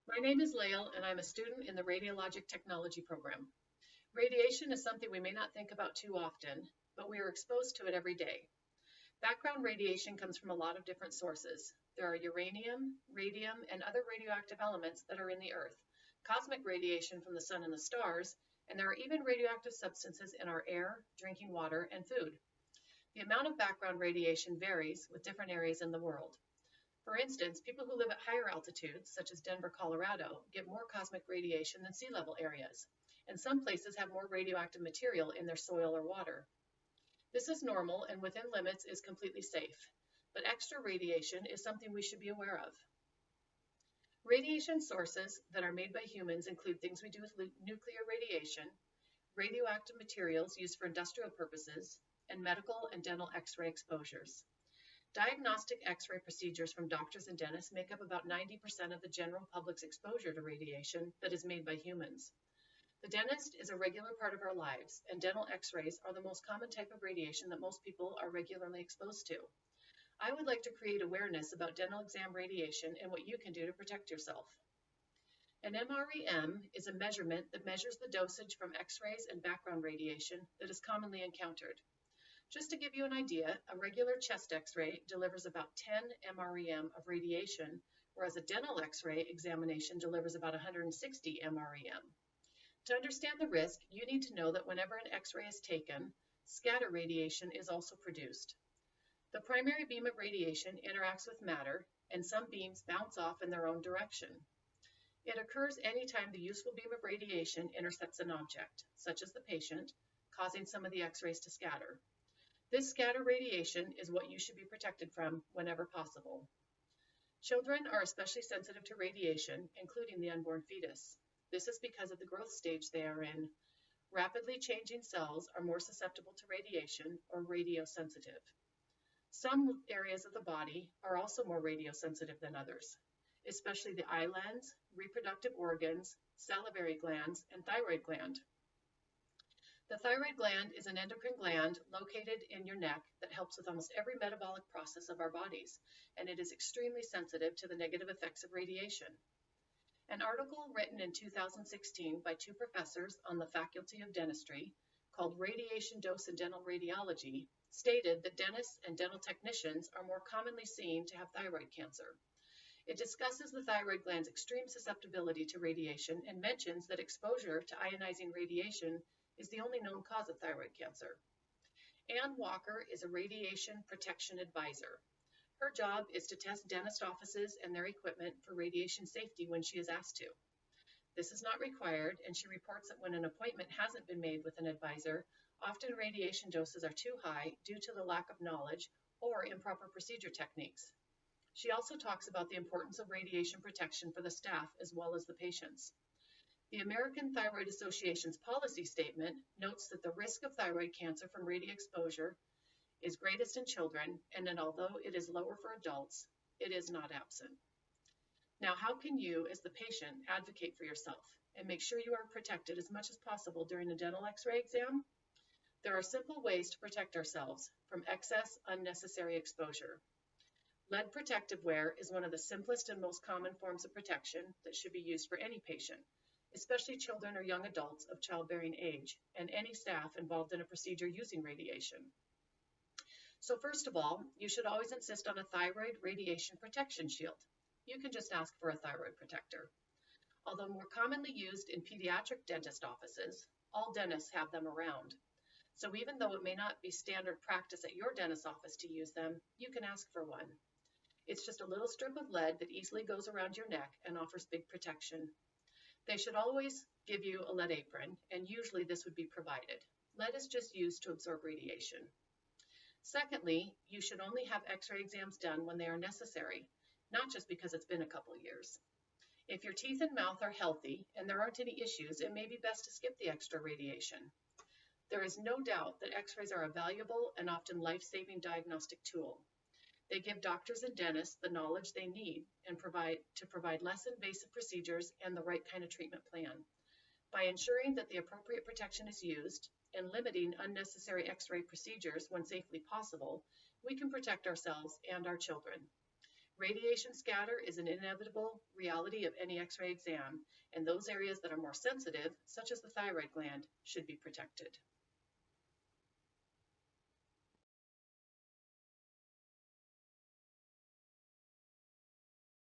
My name is Lael, and I'm a student in the Radiologic Technology program. Radiation is something we may not think about too often, but we are exposed to it every day. Background radiation comes from a lot of different sources. There are uranium, radium, and other radioactive elements that are in the earth, cosmic radiation from the sun and the stars, and there are even radioactive substances in our air, drinking water, and food. The amount of background radiation varies with different areas in the world. For instance, people who live at higher altitudes, such as Denver, Colorado, get more cosmic radiation than sea level areas, and some places have more radioactive material in their soil or water. This is normal and within limits is completely safe, but extra radiation is something we should be aware of. Radiation sources that are made by humans include things we do with nuclear radiation, radioactive materials used for industrial purposes, and medical and dental X-ray exposures. Diagnostic X-ray procedures from doctors and dentists make up about 90% of the general public's exposure to radiation that is made by humans. The dentist is a regular part of our lives, and dental X-rays are the most common type of radiation that most people are regularly exposed to. I would like to create awareness about dental exam radiation and what you can do to protect yourself. An MREM is a measurement that measures the dosage from X-rays and background radiation that is commonly encountered. Just to give you an idea, a regular chest X-ray delivers about 10 MREM of radiation, whereas a dental X-ray examination delivers about 160 MREM. To understand the risk, you need to know that whenever an X-ray is taken, scatter radiation is also produced. The primary beam of radiation interacts with matter, and some beams bounce off in their own direction. It occurs anytime the useful beam of radiation intercepts an object, such as the patient, causing some of the X-rays to scatter. This scatter radiation is what you should be protected from whenever possible. Children are especially sensitive to radiation, including the unborn fetus. This is because of the growth stage they are in. Rapidly changing cells are more susceptible to radiation or radiosensitive. Some areas of the body are also more radiosensitive than others, especially the eyelids, reproductive organs, salivary glands, and thyroid gland. The thyroid gland is an endocrine gland located in your neck that helps with almost every metabolic process of our bodies, and it is extremely sensitive to the negative effects of radiation. An article written in 2016 by two professors on the Faculty of Dentistry called Radiation Dose in Dental Radiology stated that dentists and dental technicians are more commonly seen to have thyroid cancer. It discusses the thyroid gland's extreme susceptibility to radiation and mentions that exposure to ionizing radiation is the only known cause of thyroid cancer. Ann Walker is a radiation protection advisor. Her job is to test dentist offices and their equipment for radiation safety when she is asked to. This is not required, and she reports that when an appointment hasn't been made with an advisor, often radiation doses are too high due to the lack of knowledge or improper procedure techniques. She also talks about the importance of radiation protection for the staff as well as the patients. The American Thyroid Association's policy statement notes that the risk of thyroid cancer from radio exposure is greatest in children, and that although it is lower for adults, it is not absent. Now, how can you, as the patient, advocate for yourself and make sure you are protected as much as possible during a dental X-ray exam? There are simple ways to protect ourselves from excess, unnecessary exposure. Lead protective wear is one of the simplest and most common forms of protection that should be used for any patient, especially children or young adults of childbearing age, and any staff involved in a procedure using radiation. So first of all, you should always insist on a thyroid radiation protection shield. You can just ask for a thyroid protector. Although more commonly used in pediatric dentist offices, all dentists have them around. So even though it may not be standard practice at your dentist's office to use them, you can ask for one. It's just a little strip of lead that easily goes around your neck and offers big protection. They should always give you a lead apron, and usually this would be provided. Lead is just used to absorb radiation. Secondly, you should only have X-ray exams done when they are necessary, not just because it's been a couple years. If your teeth and mouth are healthy and there aren't any issues, it may be best to skip the extra radiation. There is no doubt that X-rays are a valuable and often life-saving diagnostic tool. They give doctors and dentists the knowledge they need and provide less invasive procedures and the right kind of treatment plan. By ensuring that the appropriate protection is used and limiting unnecessary X-ray procedures when safely possible, we can protect ourselves and our children. Radiation scatter is an inevitable reality of any X-ray exam, and those areas that are more sensitive, such as the thyroid gland, should be protected.